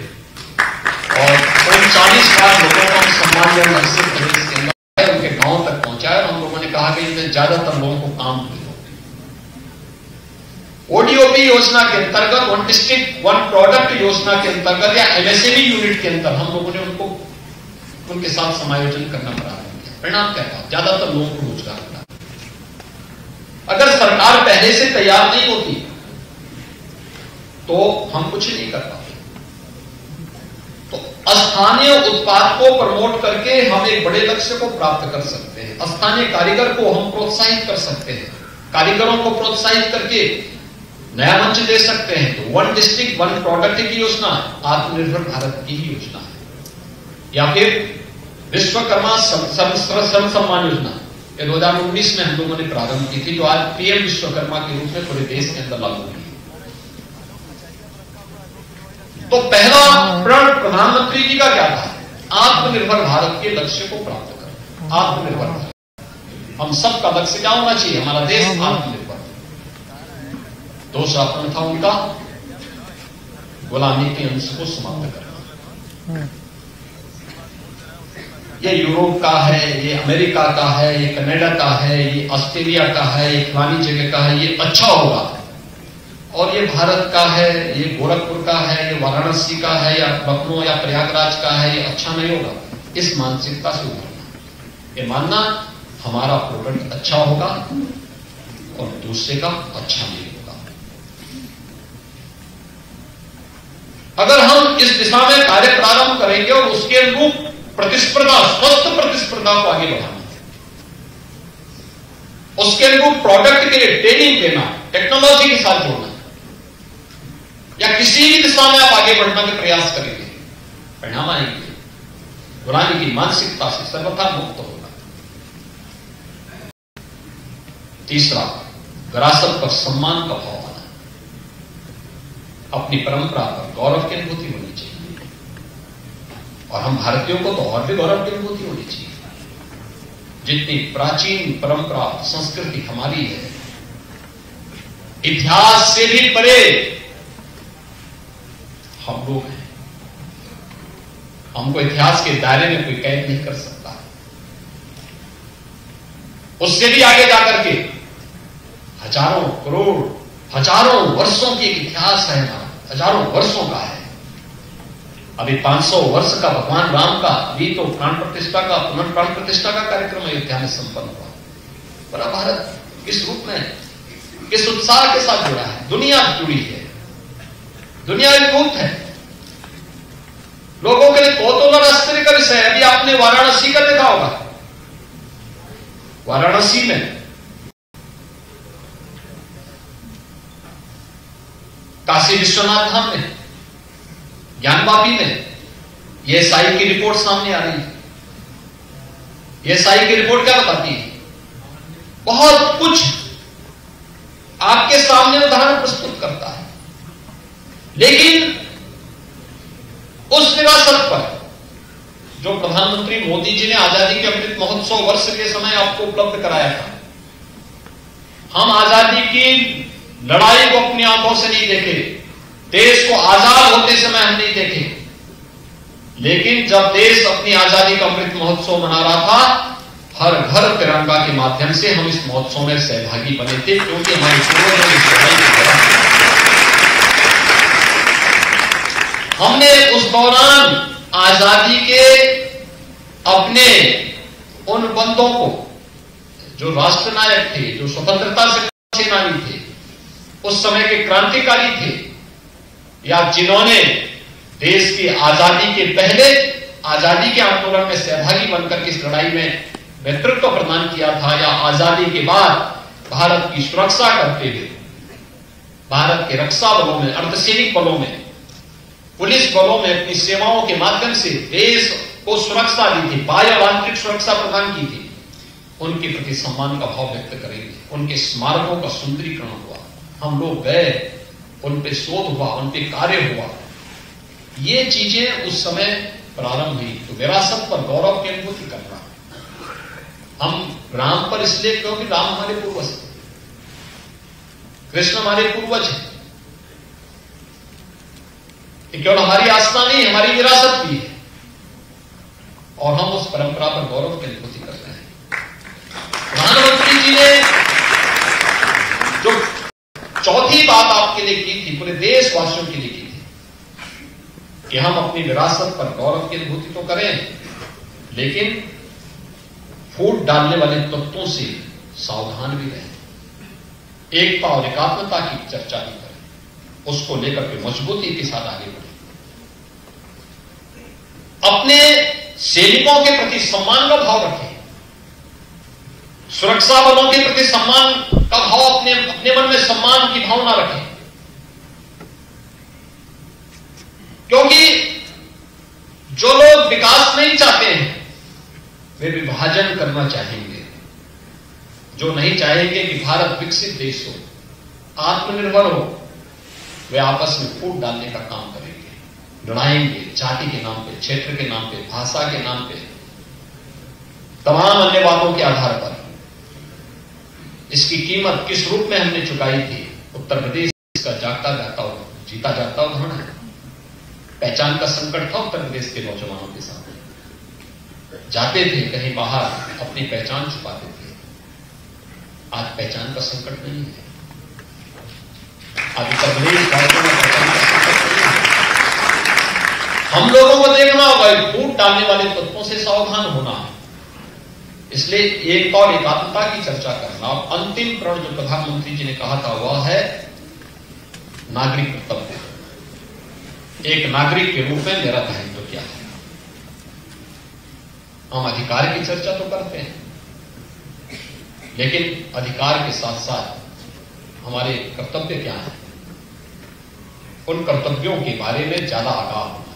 और उन 40 लाख लोगों को हम सम्मान प्रदेश के अंदर उनके गांव तक पहुंचाया। और हम लोगों ने कहा कि इनमें ज्यादातर लोगों को काम दे दो। ओडीओपी योजना के अंतर्गत, वन डिस्ट्रिक्ट वन प्रोडक्ट योजना के अंतर्गत या एमएसएमई यूनिट के अंदर हम लोगों ने उनके साथ समायोजन करना प्रारंभ किया। परिणाम क्या था? ज्यादातर लोगों को रोजगार मिला। अगर सरकार पहले से तैयार नहीं होती तो हम कुछ नहीं कर पाते। तो स्थानीय उत्पाद को प्रमोट करके हम एक बड़े लक्ष्य को प्राप्त कर सकते हैं। स्थानीय कारीगर को हम प्रोत्साहित कर सकते हैं, कारीगरों को प्रोत्साहित करके नया मंच दे सकते हैं। तो वन डिस्ट्रिक्ट वन प्रोडक्ट की योजना आत्मनिर्भर भारत की ही योजना है, या फिर विश्वकर्मा श्रम सम्मान योजना, ये 2019 में हम लोगों ने प्रारंभ की थी, जो आज पीएम विश्वकर्मा के रूप में पूरे देश के अंदर लागू हुई। तो पहला प्रण प्रधानमंत्री जी का क्या था? आत्मनिर्भर भारत के लक्ष्य को प्राप्त करना। आत्मनिर्भर भारत, हम सबका लक्ष्य क्या होना चाहिए? हमारा देश आत्मनिर्भर। दूसरा प्रण था उनका गुलामी के अंश को समाप्त करना। ये यूरोप का है, ये अमेरिका का है, ये कनाडा का है, ये ऑस्ट्रेलिया का है, ये फलानी जगह का है, ये अच्छा होगा, और ये भारत का है, ये गोरखपुर का है, ये वाराणसी का है, या लखनऊ या प्रयागराज का है, ये अच्छा नहीं होगा। इस मानसिकता से उभरना, ये मानना हमारा प्रोडक्ट अच्छा होगा और दूसरे का अच्छा नहीं होगा। अगर हम इस दिशा में कार्य प्रारंभ करेंगे और उसके अनुरूप प्रतिस्पर्धा, स्वस्थ प्रतिस्पर्धा को आगे बढ़ाना, उसके अनुरूप प्रोडक्ट के लिए ट्रेनिंग देना, टेक्नोलॉजी के साथ जोड़ना, या किसी भी दिशा में आप आगे बढ़ने के प्रयास करेंगे, परिणाम आएंगे गुलामी की मानसिकता से सर्वथा मुक्त होगा। तीसरा, विरासत पर सम्मान का भाव आना, अपनी परंपरा पर गौरव की अनुभूति होनी चाहिए, और हम भारतीयों को तो और भी गौरव की अनुभूति होनी चाहिए। जितनी प्राचीन परंपरा संस्कृति हमारी है, इतिहास से भी परे हम लोग हैं। हमको इतिहास के दायरे में कोई कैद नहीं कर सकता। उससे भी आगे जाकर के हजारों करोड़, हजारों वर्षों की एक इतिहास है हमारा, हजारों वर्षों का है। अभी 500 वर्ष का भगवान राम का भी तो प्राण प्रतिष्ठा का, पुनर्प्राण प्रतिष्ठा का कार्यक्रम अयोध्या में संपन्न हुआ। पर भारत किस रूप में, किस उत्साह के साथ जुड़ा है? दुनिया जुड़ी है, दुनिया एकजुट है। लोगों के लिए कौतूहल और आश्चर्य का विषय है। अभी आपने वाराणसी का देखा होगा। वाराणसी में काशी विश्वनाथ धाम में, ज्ञानवापी में एएसआई की रिपोर्ट सामने आ रही है। एएसआई की रिपोर्ट क्या बताती है? बहुत कुछ आपके सामने उदाहरण प्रस्तुत करता है, लेकिन उस विरासत पर जो प्रधानमंत्री मोदी जी ने आजादी के अमृत महोत्सव वर्ष के समय आपको उपलब्ध कराया था, हम आजादी की लड़ाई को अपनी आंखों से नहीं देखे, देश को आजाद होते समय हम नहीं देखे, लेकिन जब देश अपनी आजादी का अमृत महोत्सव मना रहा था, हर घर तिरंगा के माध्यम से हम इस महोत्सव में सहभागी बने थे, क्योंकि हमारे पूर्वजों ने इस लड़ाई की लड़ा। हमने उस दौरान आजादी के अपने उन बंदों को, जो राष्ट्र नायक थे, जो स्वतंत्रता सेनानी थे, उस समय के क्रांतिकारी थे, या जिन्होंने देश की आजादी के पहले आजादी के आंदोलन में सहभागी बनकर इस लड़ाई में नेतृत्व प्रदान किया था, या आजादी के बाद भारत की सुरक्षा करते हुए भारत के रक्षा बलों में, अर्धसैनिक बलों में, पुलिस बलों में अपनी सेवाओं के माध्यम से देश को सुरक्षा दी थी, बाह्य और आंतरिक सुरक्षा प्रदान की थी, उनके प्रति सम्मान का भाव व्यक्त करेंगे। उनके स्मारकों का सुंदरीकरण हुआ, हम लोग गए, उन पे शोध हुआ, उन पे कार्य हुआ। ये चीजें उस समय प्रारंभ हुई। तो विरासत पर गौरव की अनुभूति करना, हम राम पर इसलिए क्योंकि राम हमारे पूर्वज थे, कृष्ण हमारे पूर्वज हैं। केवल हमारी आस्था नहीं, हमारी विरासत भी है, और हम उस परंपरा पर गौरव की अनुभूति कर रहे हैं। प्रधानमंत्री जी ने जो चौथी बात आपके लिए की थी, पूरे देशवासियों के लिए की थी, कि हम अपनी विरासत पर गौरव की अनुभूति तो करें, लेकिन फूट डालने वाले तत्वों से सावधान भी रहें, एकता और एकात्मता की चर्चा भी करें, उसको लेकर के मजबूती के साथ आगे बढ़ें, अपने सैनिकों के प्रति सम्मान का भाव रखें, सुरक्षा बलों के प्रति सम्मान का भाव, अपने मन में सम्मान की भावना रखें, क्योंकि जो लोग विकास नहीं चाहते हैं वे विभाजन करना चाहेंगे, जो नहीं चाहेंगे कि भारत विकसित देश हो, आत्मनिर्भर हो, वे आपस में फूट डालने का काम करेंगे, लड़ाएंगे जाति के नाम पे, क्षेत्र के नाम पे, भाषा के नाम पे, तमाम अन्य बातों के आधार पर। इसकी कीमत किस रूप में हमने चुकाई थी? उत्तर प्रदेश का जागता जागता जीता जागता उदाहरण है। पहचान का संकट था उत्तर प्रदेश के नौजवानों के सामने, जाते थे कहीं बाहर, अपनी पहचान छुपाते थे। आज पहचान का संकट नहीं है, आज उत्तर प्रदेश भारत में पहचान का संकट नहीं है। हम लोगों को देखना होगा, फूट डालने वाले तत्वों से सावधान होना है। इसलिए एक और एकात्मता की चर्चा करना। और अंतिम प्रण जो प्रधानमंत्री जी ने कहा था वह है नागरिक कर्तव्य। एक नागरिक के रूप में मेरा दायित्व क्या है? हम अधिकार की चर्चा तो करते हैं, लेकिन अधिकार के साथ साथ हमारे कर्तव्य क्या है? उन कर्तव्यों के बारे में ज्यादा आगाह होना।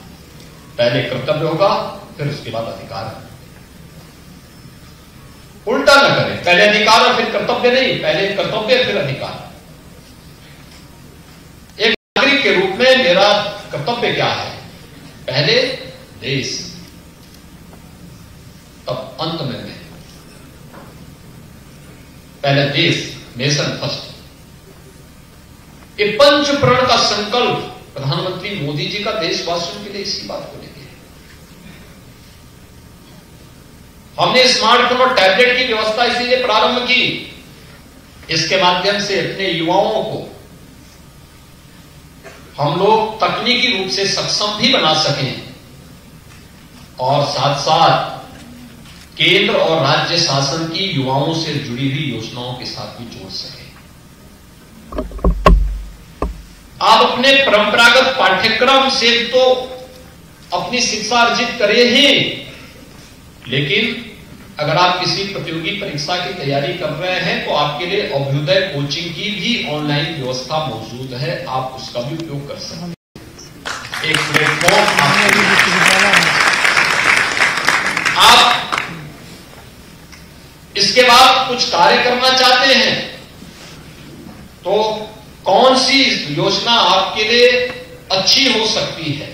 पहले कर्तव्य होगा, फिर उसके बाद अधिकार। उल्टा न करें, पहले अधिकार और फिर कर्तव्य नहीं, पहले कर्तव्य फिर अधिकार। एक नागरिक के रूप में मेरा कर्तव्य क्या है? पहले देश, तब अंत में मैं। पहले देश, नेशन फर्स्ट। ये पंच प्रण का संकल्प प्रधानमंत्री मोदी जी का देशवासियों के लिए इसी बात को लेकर। हमने स्मार्टफोन और टैबलेट की व्यवस्था इसीलिए प्रारंभ की, इसके माध्यम से अपने युवाओं को हम लोग तकनीकी रूप से सक्षम भी बना सकें और साथ साथ केंद्र और राज्य शासन की युवाओं से जुड़ी हुई योजनाओं के साथ भी जोड़ सकें। आप अपने परंपरागत पाठ्यक्रम से तो अपनी शिक्षा अर्जित करे हैं, लेकिन अगर आप किसी प्रतियोगी परीक्षा की तैयारी कर रहे हैं तो आपके लिए अभ्युदय कोचिंग की भी ऑनलाइन व्यवस्था मौजूद है, आप उसका भी उपयोग कर सकते हैं। एक प्लेटफॉर्म आप इसके बाद कुछ कार्य करना चाहते हैं तो कौन सी योजना आपके लिए अच्छी हो सकती है?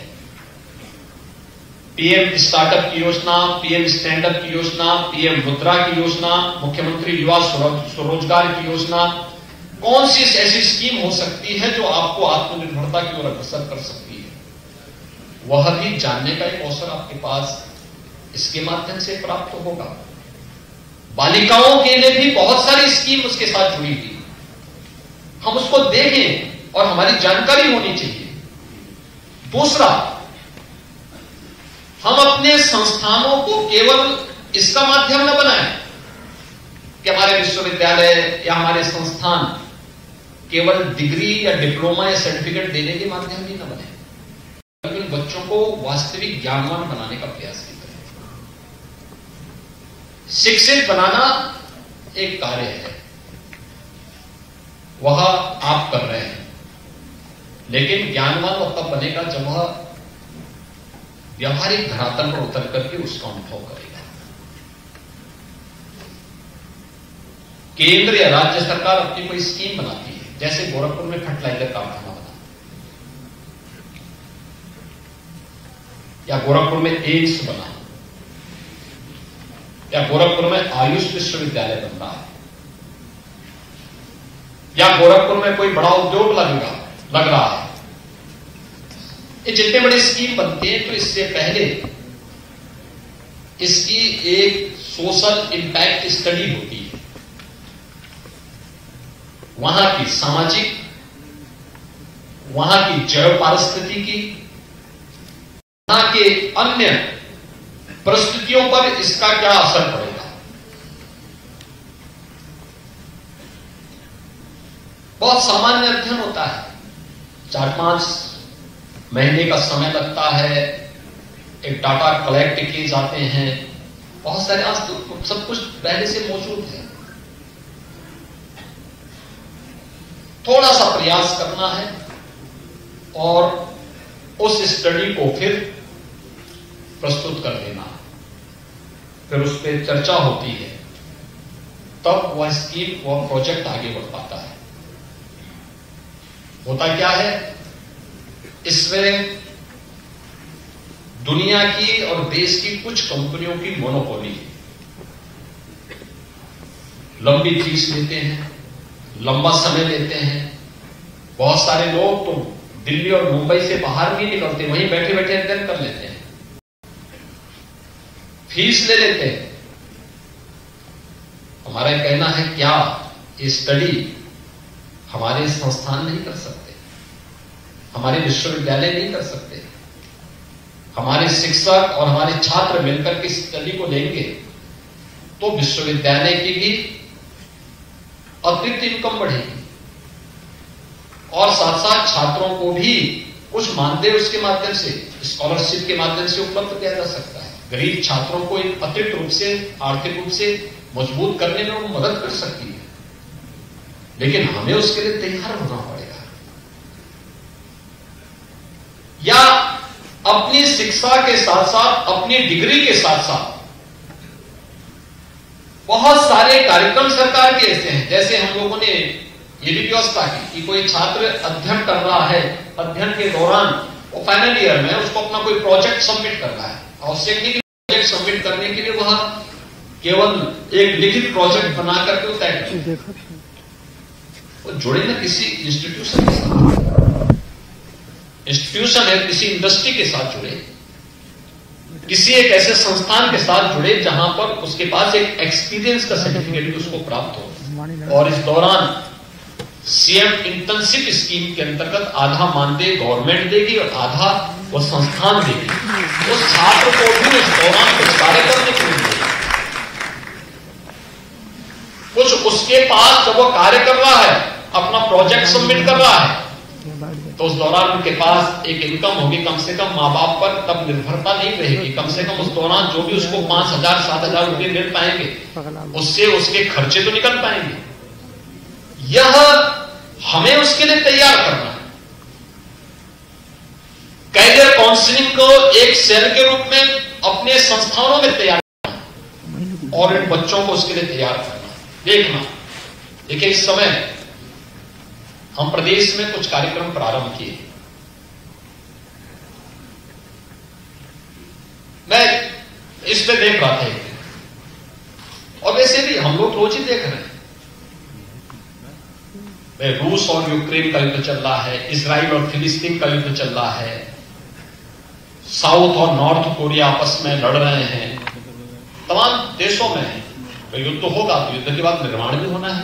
पीएम स्टार्टअप की योजना, पीएम स्टैंडअप की योजना, पीएम मुद्रा की योजना, मुख्यमंत्री युवा स्वरोजगार की योजना, कौन सी ऐसी स्कीम हो सकती है जो आपको आत्मनिर्भरता की ओर अग्रसर कर सकती है? वह भी जानने का एक अवसर आपके पास इसके माध्यम से प्राप्त होगा। बालिकाओं के लिए भी बहुत सारी स्कीम उसके साथ जुड़ी हुई, हम उसको देखें और हमारी जानकारी होनी चाहिए। दूसरा, हम अपने संस्थानों को केवल इसका माध्यम न बनाएं कि हमारे विश्वविद्यालय या हमारे संस्थान केवल डिग्री या डिप्लोमा या सर्टिफिकेट देने के माध्यम ही न बने, लेकिन बच्चों को वास्तविक ज्ञानवान बनाने का प्रयास भी करें। शिक्षित बनाना एक कार्य है, वह आप कर रहे हैं, लेकिन ज्ञानवान वह तब बनेगा जब वह व्यावहारिक धरातल पर उतर करके उसका अनुभव करेगा। केंद्र या राज्य सरकार अपनी कोई स्कीम बनाती है, जैसे गोरखपुर में फर्टिलाइजर कारखाना बना, या गोरखपुर में एम्स बना, या गोरखपुर में आयुष विश्वविद्यालय बन रहा है, या गोरखपुर में कोई बड़ा उद्योग लग रहा है। ये जितने बड़े स्कीम बनते हैं तो इससे पहले इसकी एक सोशल इंपैक्ट स्टडी होती है, वहां की सामाजिक, वहां की जैव पारिस्थितिकी, वहां के अन्य परिस्थितियों पर इसका क्या असर पड़ेगा। बहुत सामान्य अध्ययन होता है, 4-5 महीने का समय लगता है, एक डाटा कलेक्ट किए जाते हैं, बहुत सारे आज तो सब कुछ पहले से मौजूद है। थोड़ा सा प्रयास करना है और उस स्टडी को फिर प्रस्तुत कर देना, फिर उस पर चर्चा होती है, तब वह स्कीम, वह प्रोजेक्ट आगे बढ़ पाता है। होता क्या है, इसमें दुनिया की और देश की कुछ कंपनियों की मोनोपोली है। लंबी फीस लेते हैं, लंबा समय लेते हैं। बहुत सारे लोग तो दिल्ली और मुंबई से बाहर नहीं निकलते, वहीं बैठे बैठे अध्ययन कर लेते हैं, फीस ले लेते हैं। हमारा कहना है क्या ये स्टडी हमारे संस्थान नहीं कर सकते, हमारे विश्वविद्यालय नहीं कर सकते। हमारे शिक्षक और हमारे छात्र मिलकर के स्टडी को लेंगे तो विश्वविद्यालय की भी अतिरिक्त इनकम बढ़ेगी और साथ साथ छात्रों को भी कुछ मानदेय उसके माध्यम से, स्कॉलरशिप के माध्यम से उपलब्ध किया जा सकता है। गरीब छात्रों को एक अतिरिक्त रूप से, आर्थिक रूप से मजबूत करने में वो मदद कर सकती है, लेकिन हमें उसके लिए तैयार होना पड़ेगा। या अपनी शिक्षा के साथ साथ, अपनी डिग्री के साथ साथ बहुत सारे कार्यक्रम सरकार के ऐसे हैं, जैसे हम लोगों ने ये भी व्यवस्था की कि कोई छात्र अध्ययन कर रहा है, अध्ययन के दौरान वो फाइनल ईयर में उसको अपना कोई प्रोजेक्ट सबमिट करना है। आवश्यक नहीं कि प्रोजेक्ट सबमिट करने के लिए वह केवल एक लिखित प्रोजेक्ट बना करके तय करें, वो जुड़े ना किसी इंस्टीट्यूशन के साथ, इंस्टीट्यूशन है किसी इंडस्ट्री के साथ जुड़े, किसी एक ऐसे संस्थान के साथ जुड़े जहां पर उसके पास एक एक्सपीरियंस का सर्टिफिकेट भी उसको प्राप्त हो। और इस दौरान सीएम इंटर्नशिप स्कीम के अंतर्गत आधा मानदेय गवर्नमेंट देगी और आधा वो संस्थान देगी। उस छात्र को भी इस दौरान कुछ कार्य करने के लिए कुछ उसके पास, जब वो कार्य कर रहा है, अपना प्रोजेक्ट सबमिट कर रहा है, तो उस दौरान उनके पास एक इनकम होगी, कम से कम माँ बाप पर तब निर्भरता नहीं रहेगी। कम से कम उस दौरान जो भी उसको 5,000 7,000 रुपये मिल पाएंगे, उससे उसके खर्चे तो निकल पाएंगे। यह हमें उसके लिए तैयार करना है। कैरियर काउंसलिंग को एक सेल के रूप में अपने संस्थानों में तैयार करना और इन बच्चों को उसके लिए तैयार करना। देखिए इस समय हम प्रदेश में कुछ कार्यक्रम प्रारंभ किए। मैं इस पे देख रहा था और वैसे भी हम लोग रोज ही देख रहे हैं, रूस और यूक्रेन का युद्ध चल रहा है, इजराइल और फिलिस्तीन का युद्ध चल रहा है, साउथ और नॉर्थ कोरिया आपस में लड़ रहे हैं, तमाम देशों में युद्ध होगा तो युद्ध के बाद निर्माण भी होना है।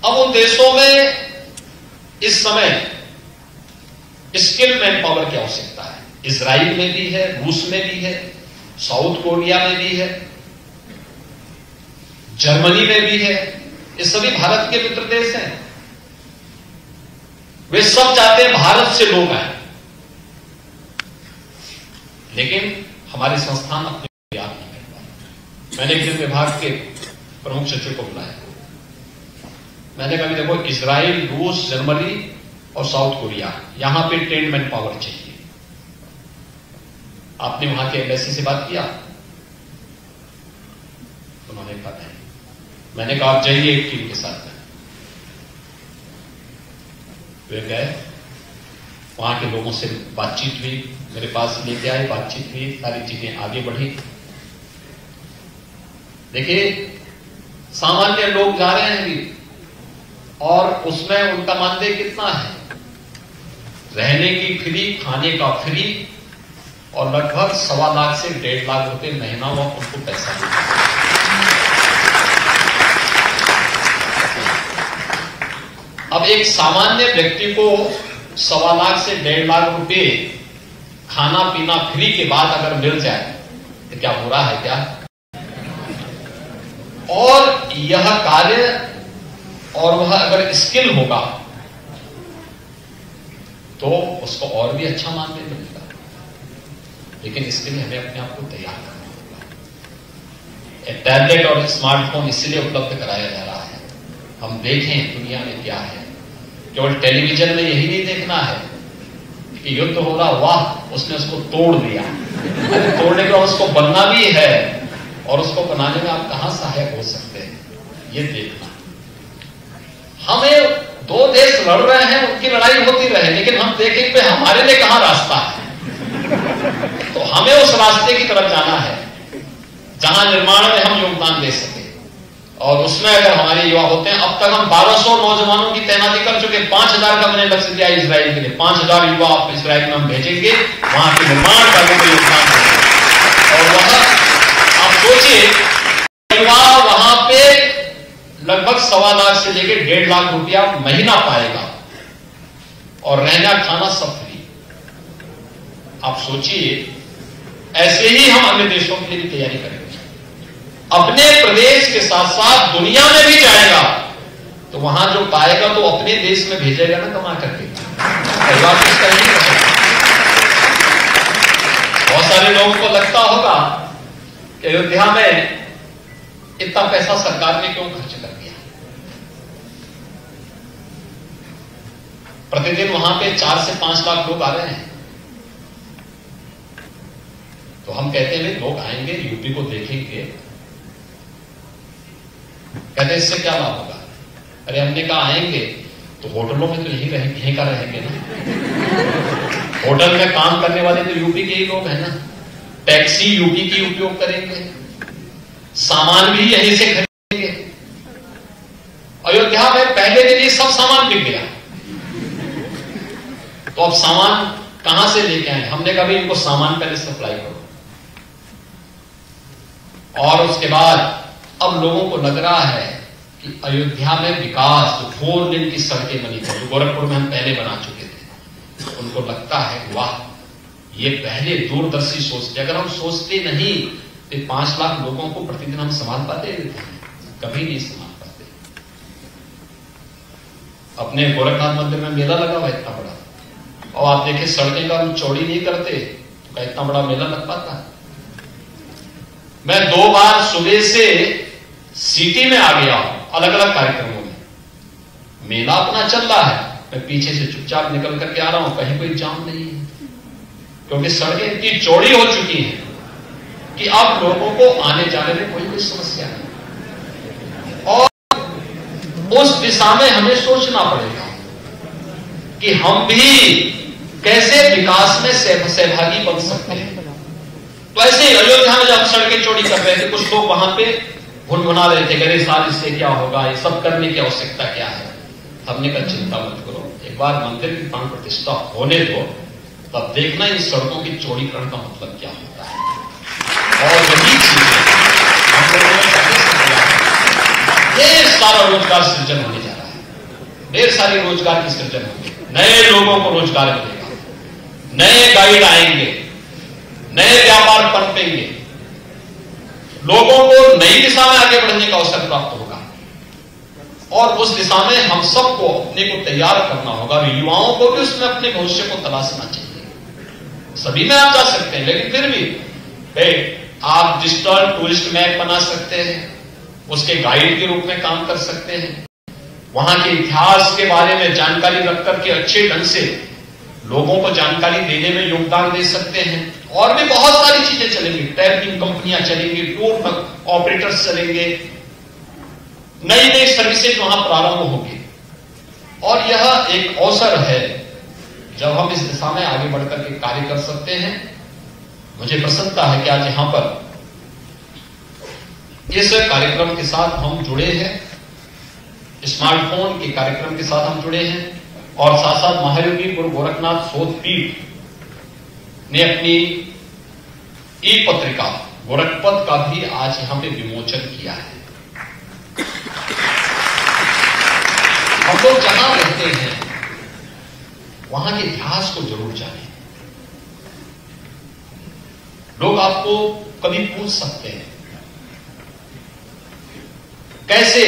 अब उन देशों में इस समय स्किल मैन पावर की आवश्यकता है। इजराइल में भी है, रूस में भी है, साउथ कोरिया में भी है, जर्मनी में भी है। ये सभी भारत के मित्र देश हैं। वे सब चाहते हैं भारत से लोग आए, लेकिन हमारे संस्थान अपने तैयार नहीं कर पाए। मैंने एक दिन विभाग के प्रमुख सचिव को बुलाया, मैंने कहा देखो इजराइल, रूस, जर्मनी और साउथ कोरिया, यहां पे ट्रेंड मैन पावर चाहिए। आपने वहां के एम्बेसी से बात किया? उन्होंने कहा नहीं। मैंने कहा आप जाइए एक टीम के साथ में। वे गए, वहां के लोगों से बातचीत हुई, मेरे पास लेके आए, बातचीत हुई, सारी चीजें आगे बढ़ी। देखिए सामान्य लोग जा रहे हैं भी, और उसमें उनका मानदेय कितना है? रहने की फ्री, खाने का फ्री, और लगभग 1.25 लाख से 1.5 लाख रुपए महीना वो उनको पैसा मिलता है। अब एक सामान्य व्यक्ति को 1.25 लाख से 1.5 लाख रुपए खाना पीना फ्री के बाद अगर मिल जाए तो क्या बुरा है क्या? और यह कार्य और वह अगर स्किल होगा तो उसको और भी अच्छा मानदेय मिलेगा, लेकिन इसके लिए हमें अपने आप को तैयार करना होगा। टैबलेट और स्मार्टफोन इसलिए उपलब्ध कराया जा रहा है, हम देखें दुनिया में क्या है। केवल टेलीविजन में यही नहीं देखना है कि युद्ध हो रहा, वाह उसने उसको तोड़ दिया, तोड़ने के बाद उसको बनना भी है और उसको बनाने में आप कहां सहायक हो सकते हैं, ये देखना। हमें दो देश लड़ रहे हैं, उनकी लड़ाई होती रहे, लेकिन हम देखें कि हमारे लिए कहां रास्ता है। तो हमें उस रास्ते की तरफ जाना है जहां निर्माण में हम योगदान दे सके, और उसमें अगर हमारे युवा होते हैं, अब तक हम 1200 नौजवानों की तैनाती कर चुके, 5000 का मैंने लक्ष्य दिया इजराइल के लिए। 5000 युवा इजराइल में हम भेजेंगे, वहां के निर्माण कार्यों में योगदान देंगे। और वह आप सोचिए, युवा वहां पे लगभग 1.25 लाख से लेकर 1.5 लाख रुपया महीना पाएगा, और रहना खाना सब फ्री। आप सोचिए, ऐसे ही हम अन्य देशों के लिए तैयारी करेंगे, अपने प्रदेश के साथ साथ दुनिया में भी जाएगा, तो वहां जो पाएगा तो अपने देश में भेजेगा ना कमा करके। परिवार कुछ कर नहीं सकता। बहुत सारे लोगों को लगता होगा कि अयोध्या में इतना पैसा सरकार ने क्यों खर्च कर दिया। प्रतिदिन वहां पे 4 से 5 लाख लोग आ रहे हैं, तो हम कहते हैं लोग आएंगे, यूपी को देखेंगे, कहते हैं इससे क्या लाभ होगा। अरे हमने कहा आएंगे तो होटलों में तो यहीं का रहेंगे ना। होटल में काम करने वाले तो यूपी के ही लोग हैं ना, टैक्सी यूपी की उपयोग करेंगे, सामान भी यहीं से खरीदेंगे। अयोध्या में पहले दिन ही सब सामान बिक गया, तो अब सामान कहां से लेके आए। हमने कहा भाई इनको सामान पहले सप्लाई करो, और उसके बाद अब लोगों को लग रहा है कि अयोध्या में विकास, जो 4 लेन की सड़कें बनी थी, जो गोरखपुर में हम पहले बना चुके थे, उनको लगता है वाह, ये पहले दूरदर्शी सोचते। अगर हम सोचते नहीं तो 5 लाख लोगों को प्रतिदिन हम संभाल पाते, कभी नहीं संभाल पाते। अपने गोरखनाथ मंदिर में मेला लगा हुआ इतना बड़ा, और आप देखें सड़कें का हम चौड़ी नहीं करते तो इतना बड़ा मेला लग पाता। मैं 2 बार सुबह से सिटी में आ गया हूं, अलग अलग कार्यक्रमों में। मेला अपना चल रहा है, मैं पीछे से चुपचाप निकल करके आ रहा हूं, कहीं कोई जाम नहीं है, क्योंकि सड़कें इतनी चौड़ी हो चुकी हैं कि अब लोगों को आने जाने में कोई समस्या नहीं। और उस दिशा में हमें सोचना पड़ेगा कि हम भी कैसे विकास में सहभागी बन सकते हैं। तो ऐसे ही अयोध्या में जब सड़कें चौड़ी कर रहे थे, कुछ लोग वहां पे भुनभुना रहे थे, अरे साल इससे क्या होगा, ये सब करने की आवश्यकता क्या है। हमने कहा चिंता मत करो, एक बार मंदिर की प्राण प्रतिष्ठा होने दो, तब देखना इन सड़कों की चौड़ीकरण का मतलब क्या होता है। और यही चीजें हम लोगों ने ढेर सारा रोजगार सृजन होने जा रहा है, ढेर सारे रोजगार की सृजन होगी, नए लोगों को रोजगार मिलेगा, नए गाइड आएंगे, नए व्यापार पनपेंगे, लोगों को नई दिशा में आगे बढ़ने का अवसर प्राप्त होगा। और उस दिशा में हम सबको अपने को तैयार करना होगा, युवाओं को भी उसमें अपने भविष्य को तलाशना चाहिए। सभी में आप जा सकते हैं, लेकिन फिर भी आप डिजिटल टूरिस्ट मैप बना सकते हैं, उसके गाइड के रूप में काम कर सकते हैं, वहां के इतिहास के बारे में जानकारी रख करके अच्छे ढंग से लोगों को जानकारी देने में योगदान दे सकते हैं। और भी बहुत सारी चीजें चलेंगी, ट्रैवलिंग कंपनियां चलेंगी, टूर ऑपरेटर्स चलेंगे, नई नई सर्विसेज वहां प्रारंभ होगी। और यह एक अवसर है जब हम इस दिशा में आगे बढ़कर के कार्य कर सकते हैं। मुझे प्रसन्नता है कि आज यहां पर इस कार्यक्रम के साथ हम जुड़े हैं, स्मार्टफोन के कार्यक्रम के साथ हम जुड़े हैं, और साथ साथ महायोगी गुरु गोरखनाथ शोध पीठ ने अपनी ई पत्रिका गोरखपथ का भी आज यहां पे विमोचन किया है। हम लोग जहां रहते हैं वहां के इतिहास को जरूर जानें। लोग आपको कभी पूछ सकते हैं कैसे,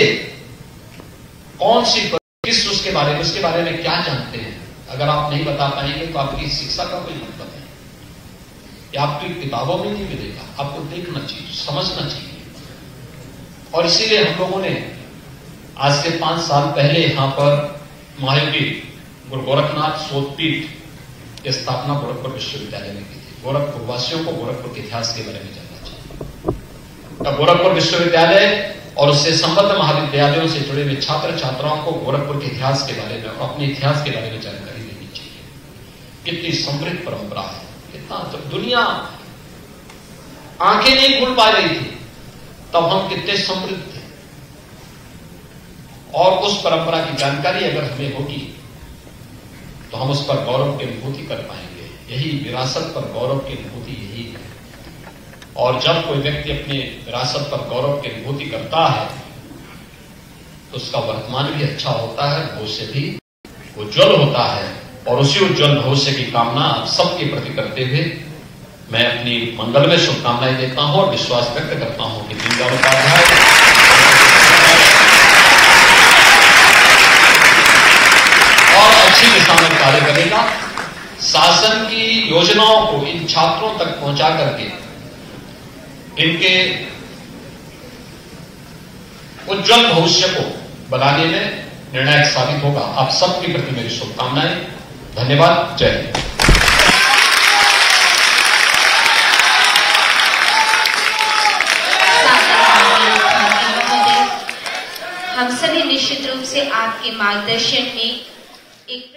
कौन सी किस उसके बारे में, उसके बारे में क्या जानते हैं। अगर आप नहीं बता पाएंगे तो आपकी शिक्षा का कोई मतलब है, या आपकी किताबों में नहीं मिलेगा। आपको देखना चाहिए, समझना चाहिए। और इसीलिए हम लोगों ने आज से 5 साल पहले यहां पर महायोगी गुरु गोरखनाथ शोध पीठ की स्थापना गोरखपुर विश्वविद्यालय में की थी। गोरखपुर वासियों को गोरखपुर के इतिहास के बारे में जानना चाहिए। गोरखपुर विश्वविद्यालय और उससे संबद्ध महाविद्यालयों से जुड़े हुए छात्र छात्राओं को गोरखपुर के इतिहास के बारे में और अपने इतिहास के बारे में जानकारी देनी चाहिए। कितनी समृद्ध परंपरा है, कितना तो दुनिया आंखें नहीं खुल पा रही थी तब हम कितने समृद्ध थे, और उस परंपरा की जानकारी अगर हमें होगी तो हम उस पर गौरव की अनुभूति कर पाएंगे। यही विरासत पर गौरव की अनुभूति यही है। और जब कोई व्यक्ति अपने विरासत पर गौरव की अनुभूति करता है तो उसका वर्तमान भी अच्छा होता है, भविष्य भी उज्जवल होता है। और उसी उज्जवल भविष्य की कामना आप सबके प्रति करते हुए मैं अपनी मंगलमय शुभकामनाएं देता हूं और विश्वास व्यक्त करता हूं कि दीनदयाल उपाध्याय और अच्छी दिशा में कार्य करेगा। शासन की योजनाओं को इन छात्रों तक पहुंचा करके इनके उज्जवल भविष्य को बनाने में निर्णायक साबित होगा। आप सबके प्रति मेरी शुभकामनाएं। धन्यवाद। जय हिंद। हम सभी निश्चित रूप से आपके मार्गदर्शन में एक